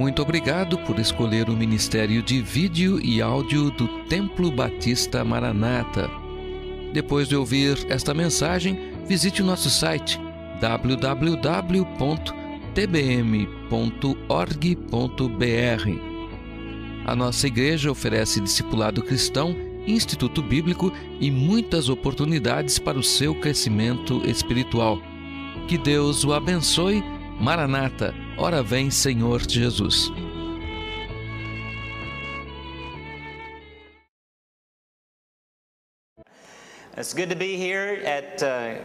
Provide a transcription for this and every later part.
Muito obrigado por escolher o Ministério de Vídeo e Áudio do Templo Batista Maranata. Depois de ouvir esta mensagem, visite o nosso site www.tbm.org.br. A nossa igreja oferece discipulado cristão, instituto bíblico e muitas oportunidades para o seu crescimento espiritual. Que Deus o abençoe. Maranata, ora vem, Senhor Jesus. It's good to be here at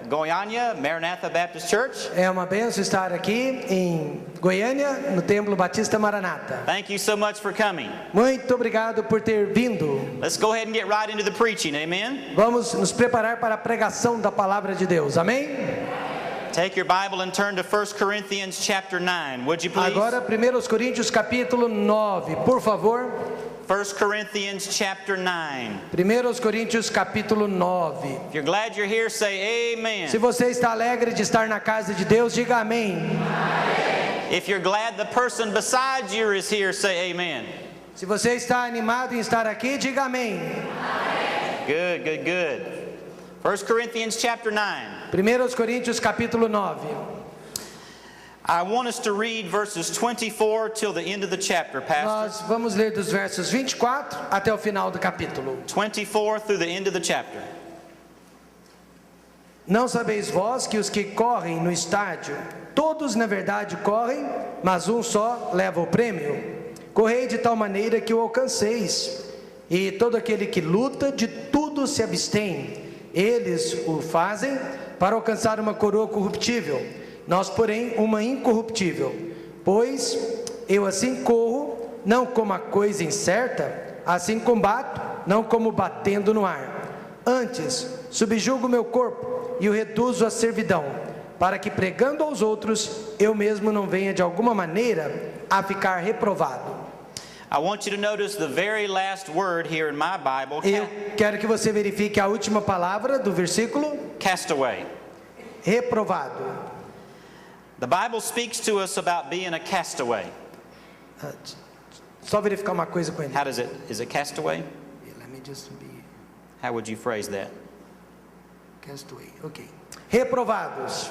Goiânia, Maranatha Baptist Church. É uma bênção estar aqui em Goiânia, no Templo Batista Maranata. Thank you so much for coming. Muito obrigado por ter vindo. Let's go ahead and get right into the preaching, amen? Vamos nos preparar para a pregação da palavra de Deus, amém? Take your Bible and turn to 1 Corinthians chapter 9, would you please? Agora, 1 Coríntios capítulo 9, por favor. 1 Corinthians chapter 9. 1 Coríntios capítulo 9. If you're glad you're here, say amen. Se você está alegre de estar na casa de Deus, diga amém. If you're glad the person beside you is here, say amen. Se você está animado em estar aqui, diga amém. Good, good, good. 1 Corinthians chapter 9. 1 Coríntios capítulo 9. I want us to read verses 24 till the end of the chapter, Pastor. Nós vamos ler dos versos 24 até o final do capítulo. 24 through the end of the chapter. Não sabeis vós que os que correm no estádio, todos na verdade correm, mas um só leva o prêmio? Correi de tal maneira que o alcanceis. E todo aquele que luta, de tudo se abstém. Eles o fazem para alcançar uma coroa corruptível, nós, porém, uma incorruptível. Pois eu assim corro, não como a coisa incerta, assim combato, não como batendo no ar. Antes, subjugo o meu corpo e o reduzo à servidão, para que pregando aos outros, eu mesmo não venha de alguma maneira a ficar reprovado. I want you to notice the very last word here in my Bible. Eu quero que você verifique a última palavra do versículo. Castaway. Reprovado. The Bible speaks to us about being a castaway. Só verificar uma coisa com ele. How does it? Is it castaway? Let me just be How would you phrase that? castaway. Okay. Reprovados.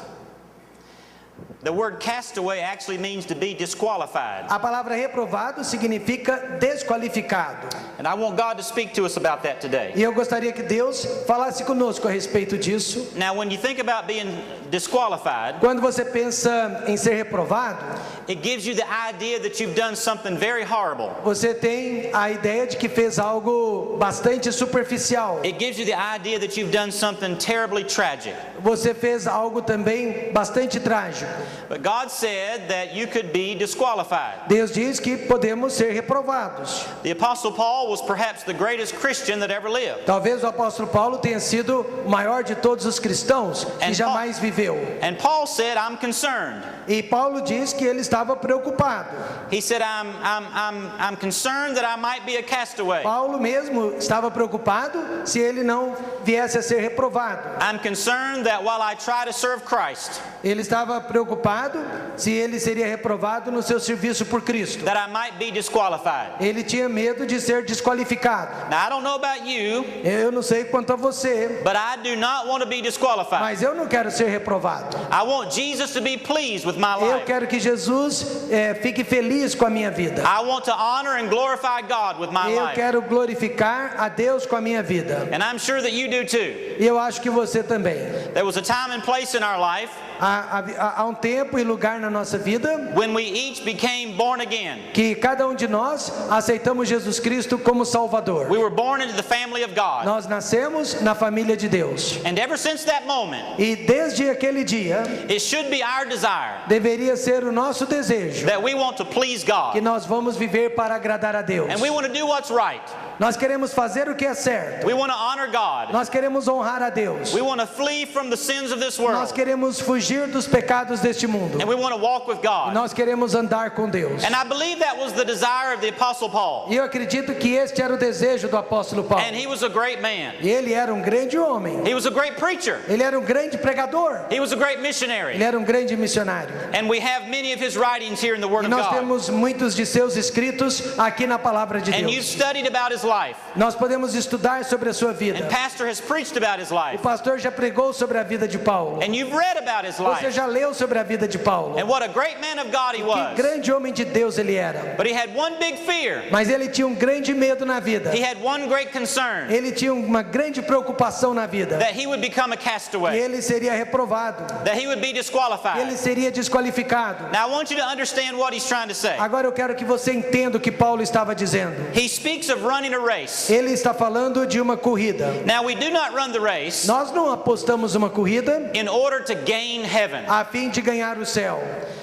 The word castaway actually means to be disqualified. A palavra reprovado significa desqualificado. And I want God to speak to us about that today. E eu gostaria que Deus falasse conosco a respeito disso. Now, when you think about being disqualified, Quando você pensa em ser reprovado, it gives you the idea that you've done something very horrible. você tem a ideia de que fez algo bastante superficial. It gives you the idea that you've done something terribly tragic. Você fez algo também bastante trágico. But God said that you could be disqualified. Deus diz que podemos ser reprovados. The Apostle Paul was perhaps the greatest Christian that ever lived. Talvez o apóstolo Paulo tenha sido o maior de todos os cristãos que jamais viveu. And Paul said, I'm concerned. E Paulo diz que ele estava preocupado. He said, I'm concerned that I might be a castaway. Paulo mesmo estava preocupado se ele não viesse a ser reprovado. I'm concerned that while I try to serve Christ, Ele estava preocupado se ele seria reprovado no seu serviço por Cristo. that I might be disqualified. Ele tinha medo de ser desqualificado. Now, I don't know about you, Eu não sei quanto a você, but I do not want to be disqualified. mas eu não quero ser reprovado. I want Jesus to be pleased with my Eu life. quero que Jesus fique feliz com a minha vida. I want to honor and glorify God with my Eu life. quero glorificar a Deus com a minha vida. And I'm sure that you do too. E eu acho que você também. There was a time and place in our life Há um tempo e lugar na nossa vida when we each became born again. que cada um de nós aceitamos Jesus Cristo como Salvador. We were born into the family of God. Nós nascemos na família de Deus. And ever since that moment, E desde aquele dia, it should be our desire deveria ser o nosso desejo that we want to please que God. nós vamos viver para agradar a Deus. And we want to do what's right. Nós queremos fazer o que é certo. We want to honor God. Nós queremos honrar a Deus. We want to flee from the sins of this Nós world. queremos fugir dos pecados deste mundo. And we want to walk with God. Nós queremos andar com Deus. And I believe that was the desire of the Apostle Paul. E eu acredito que este era o desejo do apóstolo Paulo. And he was a great man. E ele era um grande homem. He was a great preacher. Ele era um grande pregador. He was a great missionary. Ele era um grande missionário. And we have many of his writings here in the Word E of nós God. temos muitos de seus escritos aqui na palavra de And you've Deus. studied about his life. Nós podemos estudar sobre a sua vida. And Pastor has preached about his O life. pastor já pregou sobre a vida de Paulo. And you've read about his Você life. já leu sobre a vida de Paulo. And what a great man of God he Que was. grande homem de Deus ele era. But he had one big fear. Mas ele tinha um grande medo na vida. He had one great concern. Ele tinha uma grande preocupação na vida. That he would become a E castaway. ele seria reprovado. That he would be disqualified. Ele seria desqualificado. Now I want you to understand what he's trying to say. Agora eu quero que você entenda o que Paulo estava dizendo. He speaks of running a race. Ele está falando de uma corrida. Now we do not run the race Nós não apostamos uma corrida in order to gain heaven. a fim de ganhar o céu.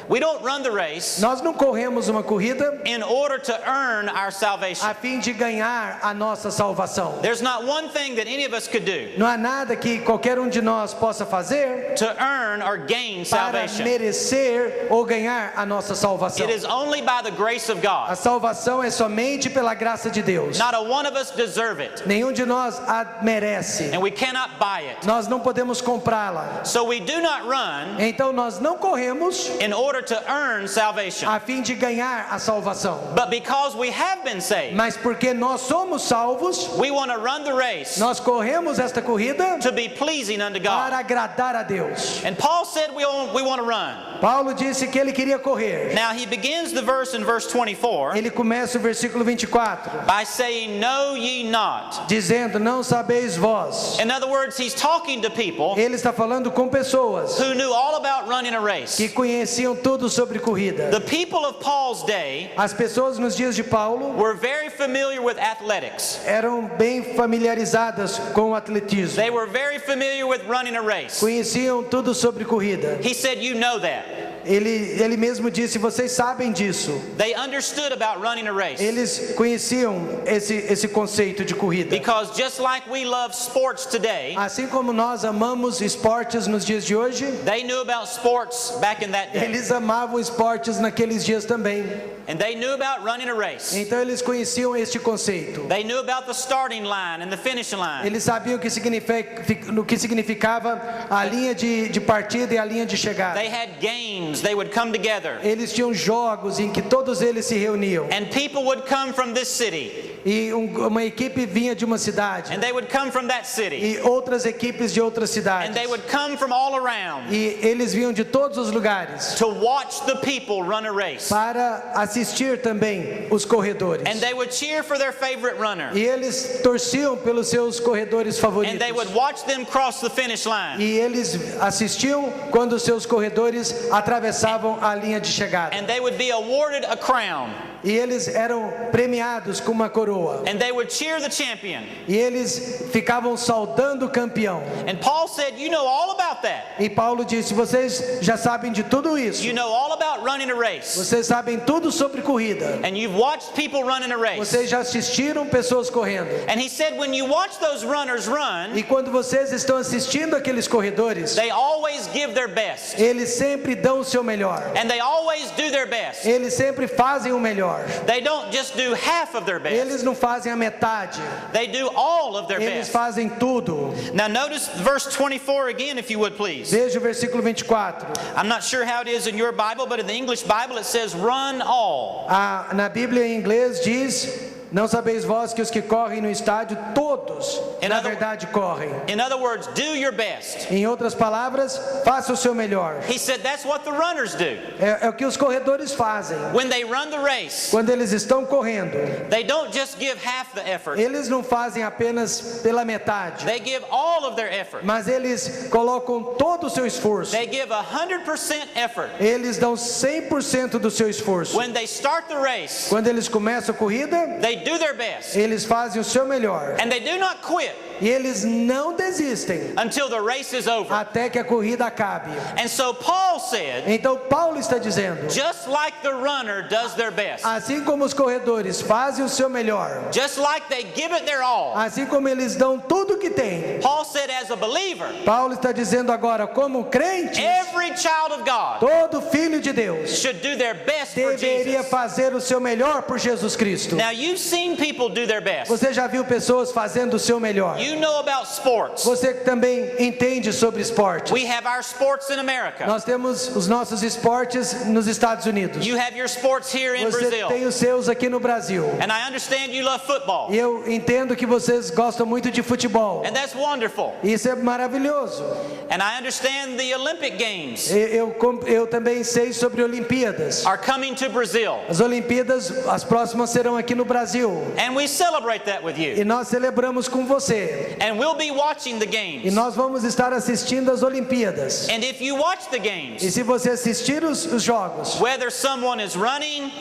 We don't run the race Nós não corremos uma corrida in order to earn our salvation. a fim de ganhar a nossa salvação. There's not one thing that any of us could do Não há nada que qualquer um de nós possa fazer to earn or gain para salvation. merecer ou ganhar a nossa salvação. It is only by the grace of A God. salvação é somente pela graça de Deus. Not a one of us deserve it, Nenhum de nós a merece. and we cannot buy it. Nós não podemos comprá-la. So we do not run Então nós não corremos in order to earn salvation. a fim de ganhar a salvação. But because we have been saved, Mas porque nós somos salvos, we want to run the race nós corremos esta corrida to be pleasing unto para God. agradar a Deus. And Paul said we want to run. Paulo disse que ele queria correr. Now he begins the verse in verse 24 Ele começa o versículo 24 by saying, "Know ye not." dizendo: não sabeis vós. In other words, he's talking to people Ele está falando com pessoas who knew all about running a race. que conheciam tudo sobre corrida. The people of Paul's day As pessoas nos dias de Paulo were very familiar with athletics. eram bem familiarizadas com o atletismo. They were very familiar with running a race. Conheciam tudo sobre corrida. He said, "You know that." Ele mesmo disse: vocês sabem disso. They understood about running a race. Eles conheciam esse conceito de corrida. Because just like we love sports today, Assim como nós amamos esportes nos dias de hoje, they knew about sports back in that day. eles amavam esportes naqueles dias também. And they knew about running a race. Então eles conheciam este conceito. They knew about the starting line and the finishing line. Eles sabiam o que significava a linha de partida e a linha de chegada. They had games, they would come together. Eles tinham jogos em que todos eles se reuniam. And people would come from this city. E uma equipe vinha de uma cidade. And they would come from that city. E outras equipes de outras cidades. And they would come from all around E eles vinham de todos os lugares to watch the people run a race. para assistir também os corredores. And they would cheer for their favorite runner. E eles torciam pelos seus corredores And they favoritos. would watch them cross the finish line. E eles assistiam quando os seus corredores atravessavam a linha de chegada. And they would be awarded a crown. E eles eram premiados com uma coroa. And they would cheer the champion. E eles ficavam saudando o campeão. And Paul said, "You know all about that. E Paulo disse: vocês já sabem de tudo isso. You know all about running a race. Vocês sabem tudo sobre corrida. And you've watched people running a race." Vocês já assistiram pessoas correndo. And he said, when you watch those runners run, E quando vocês estão assistindo aqueles corredores, they always give their best. eles sempre dão o seu melhor. And they always do their best. Eles sempre fazem o melhor. They don't just do half of their best. Eles não fazem a metade. They do all of their Eles best. fazem tudo. Now notice verse 24 again, if you would please. Veja o versículo 24. I'm not sure how it is in your Bible, but in the English Bible it says, "Run all." Na Bíblia em inglês diz: não sabeis vós que os que correm no estádio, todos, na verdade, correm. In other words, do your best. Em outras palavras, faça o seu melhor. He said that's what the runners do. É o que os corredores fazem. When they run the race, Quando eles estão correndo, they don't just give half the effort. eles não fazem apenas pela metade, They give all of their effort. mas eles colocam todo o seu esforço. They give 100% effort. Eles dão 100% do seu esforço. When they start the race, Quando eles começam a corrida, they do their best. eles fazem o seu melhor. And they do not quit E eles não desistem until the race is over. até que a corrida acabe. And so Paul said, Então Paulo está dizendo, just like the runner does their best, assim como os corredores fazem o seu melhor, just like they give it their all, assim como eles dão tudo o que têm, Paul said as a believer, Paulo está dizendo agora, como crente, every child of God todo filho de Deus should do their best for deveria Jesus. fazer o seu melhor por Jesus Cristo. Now you've seen people do their best. Você já viu pessoas fazendo o seu melhor. You know about sports. Você que também entende sobre esportes. We have our sports in America. Nós temos os nossos esportes nos Estados Unidos. You have your sports here in Você Brazil. tem os seus aqui no Brasil. And I understand you love football. E eu entendo que vocês gostam muito de futebol. And that's wonderful. Isso é maravilhoso. And I understand the Olympic Games Eu também sei sobre Olimpíadas. are coming to Brazil. As Olimpíadas, as próximas serão aqui no Brasil. And we celebrate that with E you. nós celebramos com você. And we'll be watching the E games. nós vamos estar assistindo as Olimpíadas. And if you watch the E games, se você assistir os jogos, whether someone is running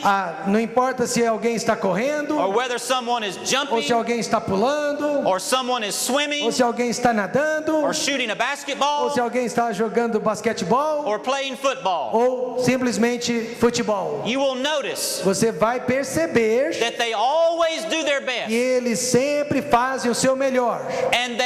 não importa se alguém está correndo, or whether someone is ou jumping se alguém está pulando, or someone is swimming ou se alguém está nadando, or shooting a ou basketball se alguém está jogando basquetebol, or playing football, ou simplesmente futebol, you will notice você vai perceber that they always do their que best. eles sempre fazem o seu melhor. And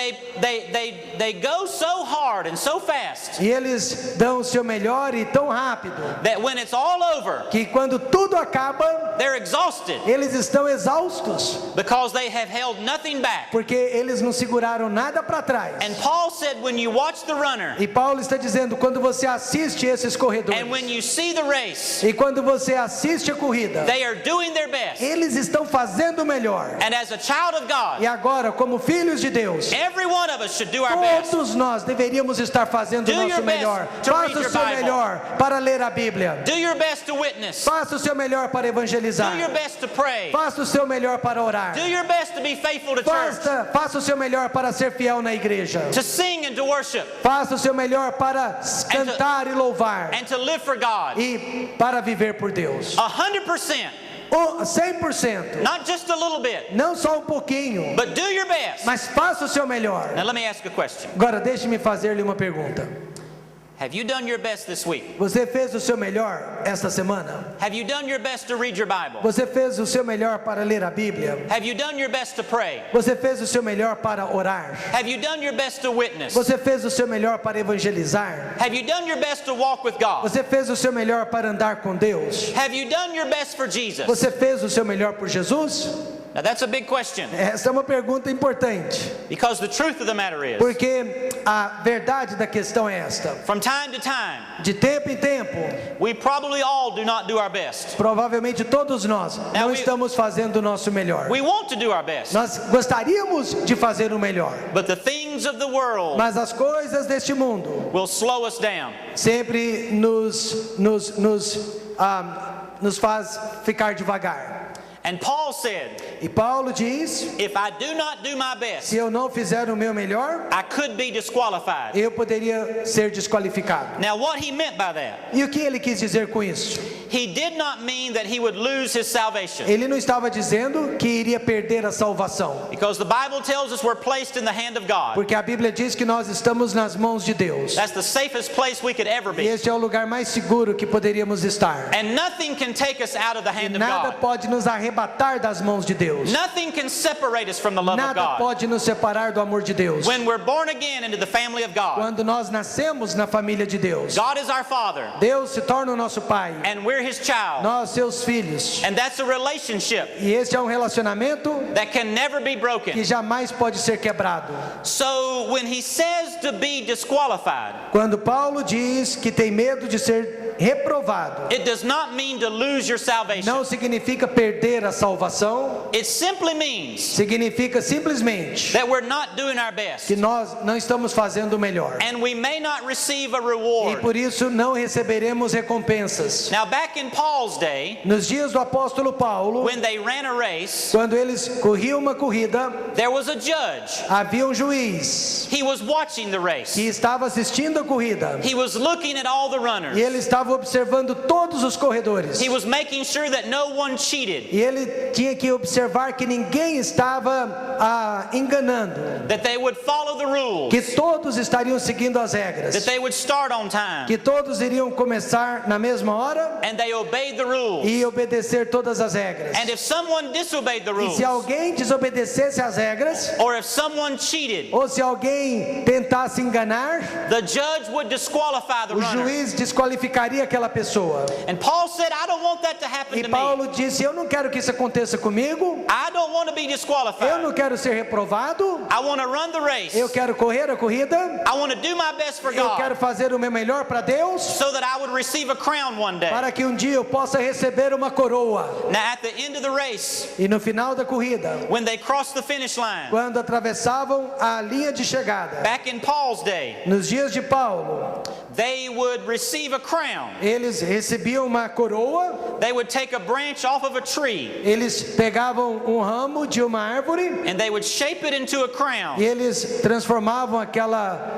they go so hard and so fast E eles dão o seu melhor e tão rápido that when it's all over, que quando tudo acaba, they're exhausted eles estão exaustos, because they have held nothing back. porque eles não seguraram nada para trás. And Paul said when you watch the runner E Paulo está dizendo, quando você assiste esses corredores, and when you see the race, e quando você assiste a corrida, they are doing their best. eles estão fazendo o melhor. And as a child of God, E agora, como filhos de Deus, every one of us should do our best. todos nós deveríamos estar fazendo o Do your nosso best melhor. to read Faça o your seu Bible. melhor para ler a Bíblia. Do your best to witness. Faça o seu melhor para evangelizar. Do your best to pray. Faça o seu melhor para orar. Do your best to be faithful to church, Faça o seu melhor para ser fiel na igreja. to sing and to worship, Faça o seu melhor para cantar e louvar. and to live for God. E para viver por Deus. 100%, 100%. not just a little bit, Não só um pouquinho, but do your best. mas faça o seu melhor. Now let me ask a question. Agora deixe-me fazer-lhe uma pergunta. Have you done your best this week? Você fez o seu melhor esta semana? Have you done your best to read your Bible? Você fez o seu melhor para ler a Bíblia? Have you done your best to pray? Você fez o seu melhor para orar? Have you done your best to witness? Você fez o seu melhor para evangelizar? Have you done your best to walk with God? Você fez o seu melhor para andar com Deus? Have you done your best for Jesus? Você fez o seu melhor por Jesus? Now that's a big question, Essa é uma pergunta importante, because the truth of the matter is, porque a verdade da questão é esta. from time to time, De tempo em tempo, we probably all do not do our best. provavelmente todos nós não estamos fazendo o nosso melhor. We want to do our best, Nós gostaríamos de fazer o melhor, but the things of the world mas as coisas deste mundo will slow us down. sempre nos faz ficar devagar. And Paul said, E Paulo diz, if I do not do my best, se eu não fizer o meu melhor, I could be disqualified. eu poderia ser desqualificado. Now what he meant by that, E o que ele quis dizer com isso? he did not mean that he would lose his salvation, Ele não estava dizendo que iria perder a salvação, because the Bible tells us we're placed in the hand of God. porque a Bíblia diz que nós estamos nas mãos de Deus. That's the safest place we could ever E be. este é o lugar mais seguro que poderíamos estar. And nothing can take us out of the hand of Nada God. pode nos arrebatar das mãos de Deus. Nothing can separate us from the love of Nada God. pode nos separar do amor de Deus. When we're born again into the family of God, Quando nós nascemos na família de Deus, God is our Father, Deus se torna o nosso Pai, and we're His child. nós seus filhos. And that's a relationship E este é um relacionamento that can never be que broken. jamais pode ser quebrado. So when he says to be disqualified, Quando Paulo diz que tem medo de ser reprovado, it does not mean to lose your salvation. não significa perder a salvação, It simply means significa simplesmente that we're not doing our best, que nós não estamos fazendo o melhor. and we may not receive a E reward. por isso não receberemos recompensas. Now back in Paul's day, Nos dias do apóstolo Paulo, when they ran a race, quando eles corriam uma corrida, there was a judge. havia um juiz He was watching the race. que estava assistindo a corrida. He was looking at all the runners. E ele estava estava observando todos os corredores. He was making sure that no one cheated, E ele tinha que observar que ninguém estava enganando, that they would follow the rules, que todos estariam seguindo as regras, that they would start on time, que todos iriam começar na mesma hora and they obeyed the rules. e obedecer todas as regras. And if someone disobeyed the E rules, se alguém desobedecesse às regras, or if someone cheated, ou se alguém tentasse enganar, the judge would disqualify the o runner. juiz desqualificaria aquela pessoa. And Paul said, I don't want that to happen E to me. Paulo disse: eu não quero que isso aconteça comigo, I don't want to be eu disqualified. não quero ser reprovado, I want to run the race. eu quero correr a corrida, I want to do my best for eu God, quero fazer o meu melhor para Deus, so that I would receive a crown one day. para que um dia eu possa receber uma coroa. Now at the end of the race, E no final da corrida, when they crossed the finish line, quando atravessavam a linha de chegada, back in Paul's day, nos dias de Paulo, they would receive a crown. eles recebiam uma coroa, They would take a branch off of a tree, eles pegavam um ramo de uma árvore and they would shape it into a crown. e eles transformavam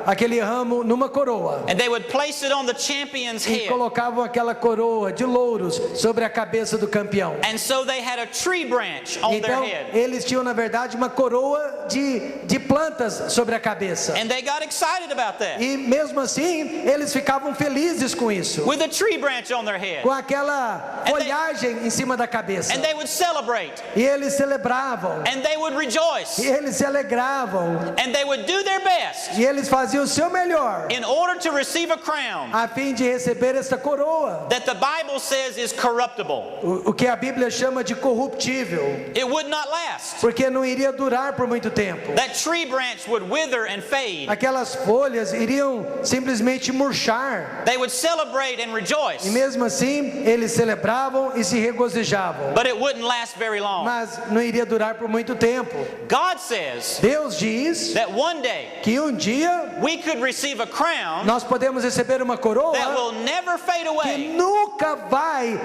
aquele ramo numa coroa. And they would place it on the champion's E head. colocavam aquela coroa de louros sobre a cabeça do campeão. And so they had a tree branch on their Então, head. eles tinham, na verdade, uma coroa de plantas sobre a cabeça. And they got excited about that. E mesmo assim, eles ficavam felizes com isso, With a tree branch on their head. com aquela folhagem em cima da cabeça. And they would celebrate. E eles celebravam, And they would e rejoice. eles se alegravam, And they would do their best e eles faziam o seu melhor in order to receive a crown a fim de receber esta coroa, that the Bible says is corruptible. o que a Bíblia chama de corruptível, It would not last. porque não iria durar por muito tempo. That tree branch would wither and fade. Aquelas folhas iriam simplesmente murchar. They would celebrate and E rejoice, mesmo assim, eles celebravam e se regozijavam. but it wouldn't last very long. Mas não iria durar por muito tempo. God says Deus diz that one day que um dia we could receive a crown nós podemos receber uma coroa that will never fade que away, nunca vai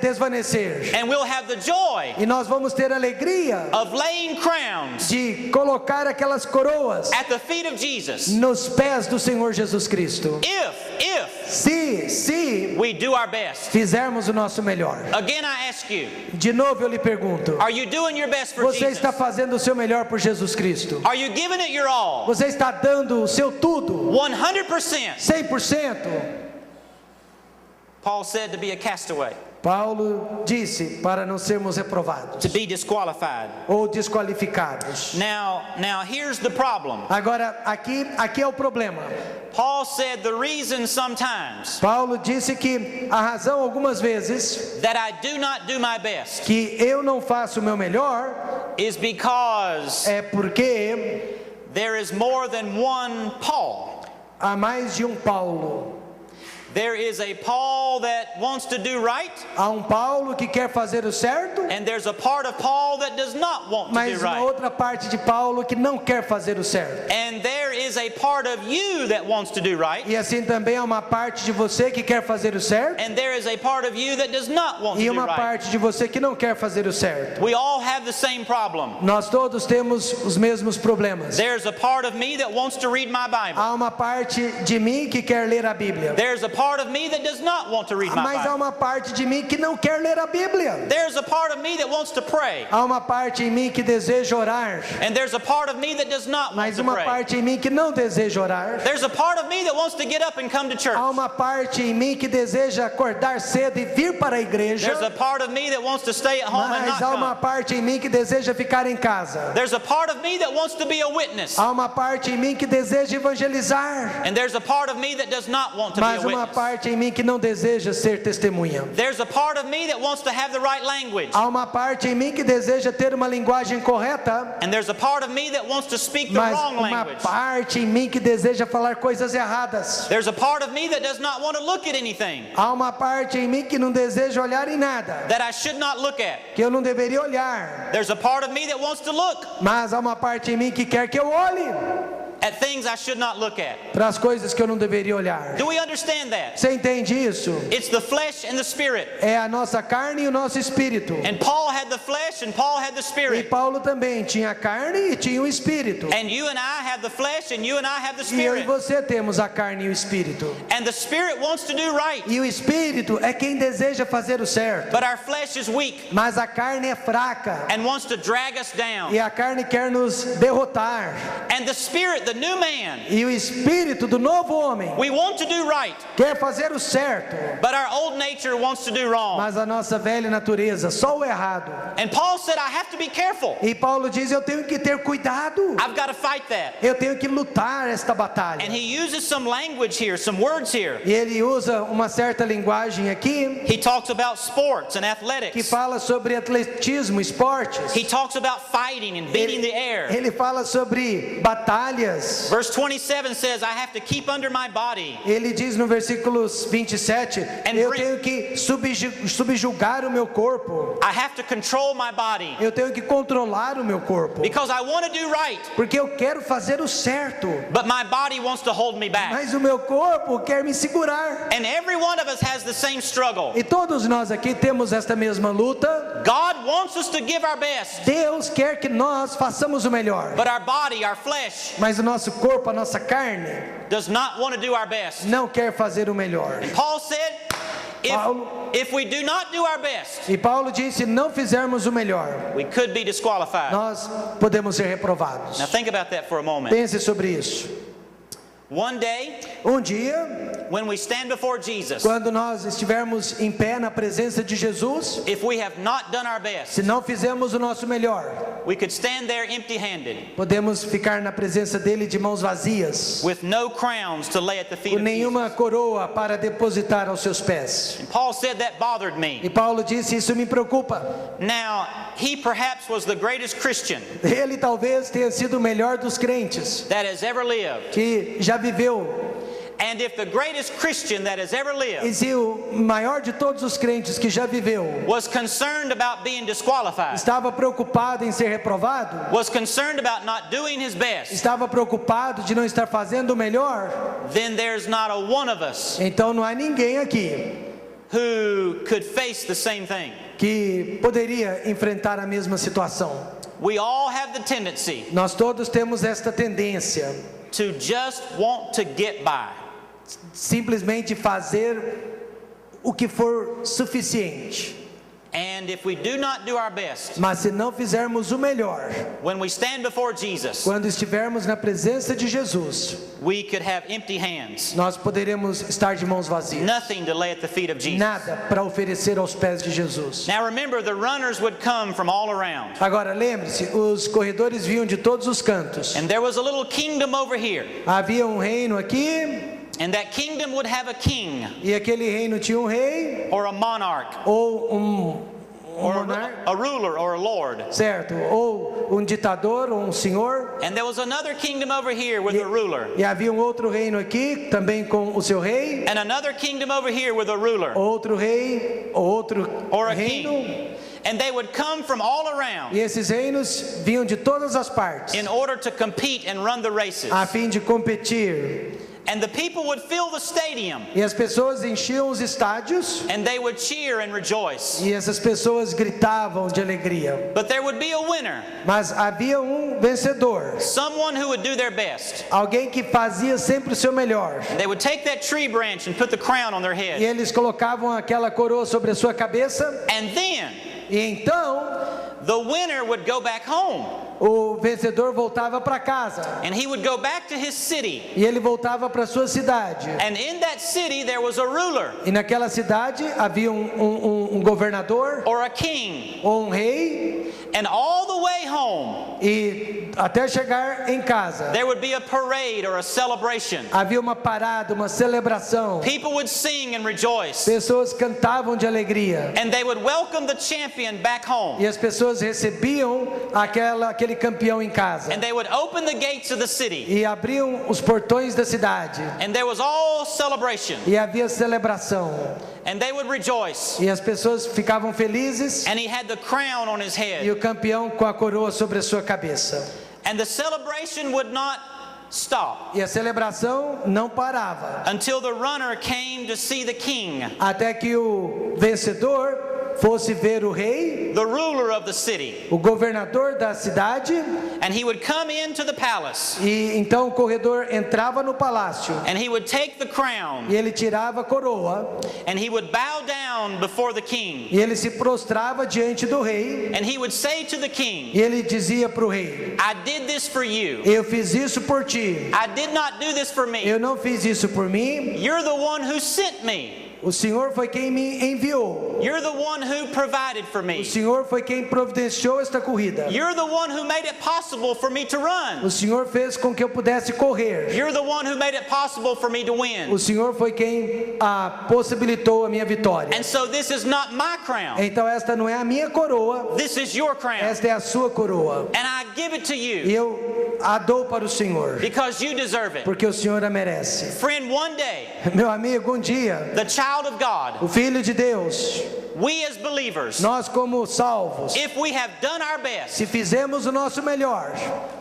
desvanecer. and we'll have the joy E nós vamos ter a alegria of laying crowns de colocar aquelas coroas at the feet of Jesus. nos pés do Senhor Jesus Cristo. If Se we do our best. fizermos o nosso melhor. Again, I ask you, De novo eu lhe pergunto: are you doing your best for você Jesus? está fazendo o seu melhor por Jesus Cristo? Are you giving it your all? Você está dando o seu tudo? 100%. 100%? Paul said to be a castaway, Paulo disse para não sermos reprovados to be disqualified. ou desqualificados. Now here's the problem. Agora, aqui é o problema. Paul said the reason sometimes Paulo disse que a razão algumas vezes that I do not do my best que eu não faço o meu melhor is because é porque there is more than one Paul. há mais de um Paulo. There is a Paul that wants to do right, Há Paulo que quer fazer o certo, and there's a part of Paul that does not want to mas do uma right. outra parte de Paulo que não quer fazer o certo. And there is a part of you that wants to do right, E assim também há uma parte de você que quer fazer o certo and there is a part of you that does not want to e do uma right. parte de você que não quer fazer o certo. We all have the same problem. Nós todos temos os mesmos problemas. There's a part of me that wants to read my Bible. Há uma parte de mim que quer ler a Bíblia, There's a part of me that does not want to read my mas há Bible. uma parte de mim que não quer ler a Bíblia. There's a part of me that wants to pray, Há uma parte em mim que deseja orar, and there's a part of me that does not want mas to uma pray. parte em mim que não deseja orar. There's a part of me that wants to get up and come to church. Há uma parte em mim que deseja acordar cedo e vir para a igreja, There's a part of me that wants to stay at home and mas not há uma come. parte em mim que deseja ficar em casa. There's a part of me that wants to be a witness, Há uma parte em mim que deseja evangelizar, and there's a part of me that does not want to be mas a uma witness. parte em mim que não deseja ser testemunha. There's a part of me that wants to have the right language, Há uma parte em mim que deseja ter uma linguagem correta, and there's a part of me that wants to speak the mas wrong uma language. parte em mim que deseja falar coisas erradas. There's a part of me that does not want to look at anything Há uma parte em mim que não deseja olhar em nada, that I should not look at. que eu não deveria olhar, There's a part of me that wants to look, mas há uma parte em mim que quer que eu olhe. at things I should not look at. para as coisas que eu não deveria olhar. Do we understand that? Você entende isso? It's the flesh and the spirit. É a nossa carne e o nosso espírito. And Paul had the flesh and Paul had the E spirit. Paulo também tinha a carne e tinha o espírito. And you and I have the flesh and you and I have the E eu e spirit. você temos a carne e o espírito. And the spirit wants to do right, E o espírito é quem deseja fazer o certo. but our flesh is weak Mas a carne é fraca. and wants to drag us down. E a carne quer nos derrotar. And the spirit, the new man, E o espírito do novo homem we want to do right, quer fazer o certo. but our old nature wants to do wrong. Mas a nossa velha natureza, só o errado. And Paul said, I have to be careful. E Paulo diz, eu tenho que ter cuidado. I've got to fight that. Eu tenho que lutar esta batalha. And he uses some language here, some words here. E ele usa uma certa linguagem aqui He talks about sports and que athletics. fala sobre atletismo, esportes. He talks about fighting and beating the air. Ele fala sobre batalhas. Verse 27 says, I have to keep under my body. Ele diz no versículo 27, eu bring- tenho que subjugar o meu corpo. I have to control my body Eu tenho que controlar o meu corpo. because I want to do right, Porque eu quero fazer o certo. but my body wants to hold me back. Mas o meu corpo quer me segurar. And every one of us has the same struggle. E todos nós aqui temos esta mesma luta. God wants us to give our best, Deus quer que nós façamos o melhor. but our body, our flesh, Mas o nosso corpo, a nossa carne, does not want to do our best. não quer fazer o melhor. Paul said, Paulo- if we do not do our best, E Paulo disse, se não fizermos o melhor, we could be disqualified. nós podemos ser reprovados. Now think about that for a moment. Pense sobre isso. One day, Dia, when we stand before Jesus, quando nós estivermos em pé na presença de Jesus, if we have not done our best, se não fizermos o nosso melhor, we could stand there empty-handed, podemos ficar na presença dele de mãos vazias, with no crowns to lay at the feet com of Jesus. nenhuma coroa para depositar aos seus pés. And Paul said that bothered me. E Paulo disse, isso me preocupa. Now, he perhaps was the greatest Christian Ele talvez tenha sido o melhor dos crentes that has ever lived. que já viveu. And if the greatest Christian that has ever E lived se o maior de todos os crentes que já viveu was concerned about being disqualified, estava preocupado em ser reprovado, was concerned about not doing his best, estava preocupado de não estar fazendo o melhor, then there's not a one of us então não há ninguém aqui who could face the same thing. que poderia enfrentar a mesma situação. We all have the tendency Nós todos temos esta tendência, to just want to get by. simplesmente fazer o que for suficiente. And if we do not do our best, Mas se não fizermos o melhor, when we stand before Jesus, quando estivermos na presença de Jesus, we could have empty hands, nós poderemos estar de mãos vazias. nothing to lay at the feet of Jesus. Nada para oferecer aos pés de Jesus. Now remember, the runners would come from all around. Agora lembre-se, os corredores vinham de todos os cantos. And there was a little kingdom over here. Havia um reino aqui, And that kingdom would have a king e aquele reino tinha um rei or a monarch ou or monarca, a ruler or a lord. certo? Ou um ditador ou um senhor. And there was another kingdom over here with a ruler. E havia um outro reino aqui, também com o seu rei, And another kingdom over here with a ruler outro rei, outro or a reino. king. And they would come from all around E esses reinos vinham de todas as partes, in order to compete and run the races. a fim de competir. And the people would fill the stadium E as pessoas enchiam os estádios, and they would cheer and rejoice. e essas pessoas gritavam de alegria. But there would be a winner, Mas havia um vencedor, someone who would do their best. alguém que fazia sempre o seu melhor. They would take that tree branch and put the crown on their E head. eles colocavam aquela coroa sobre a sua cabeça, And then e então the winner would go back home o vencedor voltava para casa. and he would go back to his city. E ele voltava para sua cidade. And in that city there was a ruler E naquela cidade havia um governador or a king. ou um rei. And all the way home E até chegar em casa there would be a parade or a celebration. havia uma parada, uma celebração. People would sing and rejoice. Pessoas cantavam de alegria. And they would welcome the champion back home. E as pessoas recebiam aquele campeão em casa. And they would open the gates of the city. E abriam os portões da cidade. And there was all celebration. E havia celebração. And they would rejoice. E as pessoas ficavam felizes. And he had the crown on his E head. o campeão com a coroa sobre a sua cabeça. And the celebration would not stop E a celebração não parava, until the runner came to see the king, até que o vencedor fosse ver o rei, the ruler of the city. o governador da cidade, And he would come into the palace, e então o corredor entrava no palácio, and he would take the crown, e ele tirava a coroa, and he would bow down before the king. e ele se prostrava diante do rei, And he would say to the king, e ele dizia para o rei: I did this for you. eu fiz isso por ti, I did not do this for me. eu não fiz isso por mim, You're the one who sent me. o Senhor foi quem me enviou, You're the one who provided for o me. Senhor foi quem providenciou esta corrida, You're the one who made it possible for me to run. o Senhor fez com que eu pudesse correr, You're the one who made it possible for me to win. o Senhor foi quem possibilitou a minha vitória. And so this is not my crown. Então esta não é a minha coroa, This is your crown. esta é a sua coroa, And I give it to e you eu a dou para o Senhor, because you deserve it. porque o Senhor a merece. Friend, one day, Meu amigo, um dia, the child of God, o Filho de Deus, we as believers, nós como salvos, if we have done our best, se fizermos o nosso melhor,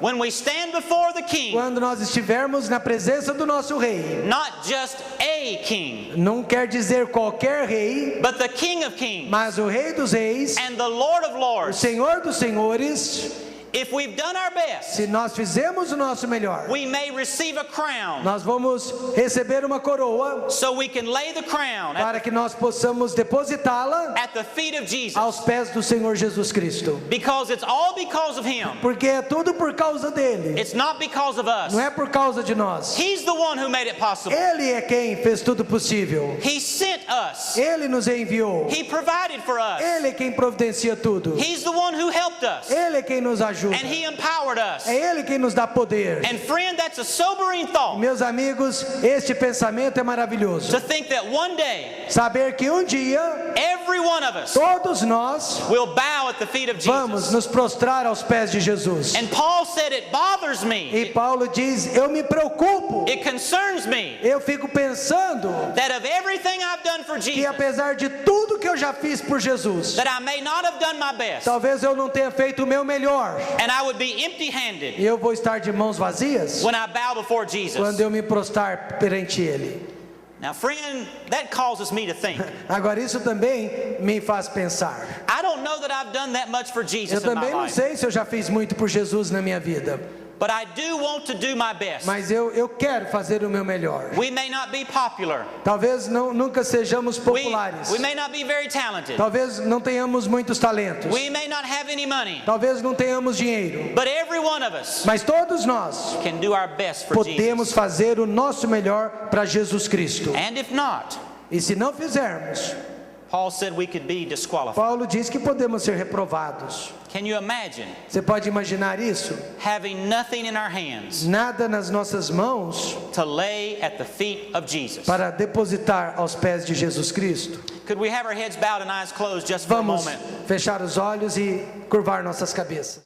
when we stand before the king, quando nós estivermos na presença do nosso rei, not just a king, não quer dizer qualquer rei, but the King of Kings mas o Rei dos Reis, and the Lord of o Lords, Senhor dos Senhores, if we've done our best, se nós fizermos o nosso melhor, we may receive a crown nós vamos receber uma coroa so we can lay the crown para que nós possamos depositá-la at the feet of Jesus, aos pés do Senhor Jesus Cristo, because it's all because of him. porque é tudo por causa dele, It's not because of us. não é por causa de nós. He's the one who made it possible. Ele é quem fez tudo possível, He sent us. ele nos enviou, He provided for us. ele é quem providencia tudo, He's the one who helped us, ele é quem nos ajuda, and he empowered us. é ele quem nos dá poder. And friend, that's a sobering thought, Meus amigos, este pensamento é maravilhoso. to think that one day Saber que um dia every one of us todos nós will bow at the feet of vamos Jesus. nos prostrar aos pés de Jesus. And Paul said, it bothers me, E Paulo diz: eu me preocupo, it concerns me, eu fico pensando that of everything I've done for que Jesus, apesar de tudo que eu já fiz por Jesus, that I may not have done my best, talvez eu não tenha feito o meu melhor, and I would be empty-handed e eu vou estar de mãos vazias when I bow before Jesus. quando eu me prostrar perante Ele. Now, friend, that causes me to think. Agora isso também me faz pensar. I don't know that I've done that much for Eu Jesus in my também não life, sei se eu já fiz muito por Jesus na minha vida, but I do want to do my best. mas eu quero fazer o meu melhor. We may not be popular. Talvez nunca sejamos populares. We may not be very talented. Talvez não tenhamos muitos talentos. We may not have any money. Talvez não tenhamos dinheiro. But every one of us Mas todos nós can do our best for podemos Jesus. fazer o nosso melhor para Jesus Cristo. And if not, E se não fizermos, Paul said we could be disqualified. Paulo diz que podemos ser reprovados. Can you imagine Você pode imaginar isso? having nothing in our hands Nada nas nossas mãos to lay at the feet of Jesus? para depositar aos pés de Jesus Cristo. Could we have our heads bowed and eyes closed just for a Vamos moment? fechar os olhos e curvar nossas cabeças.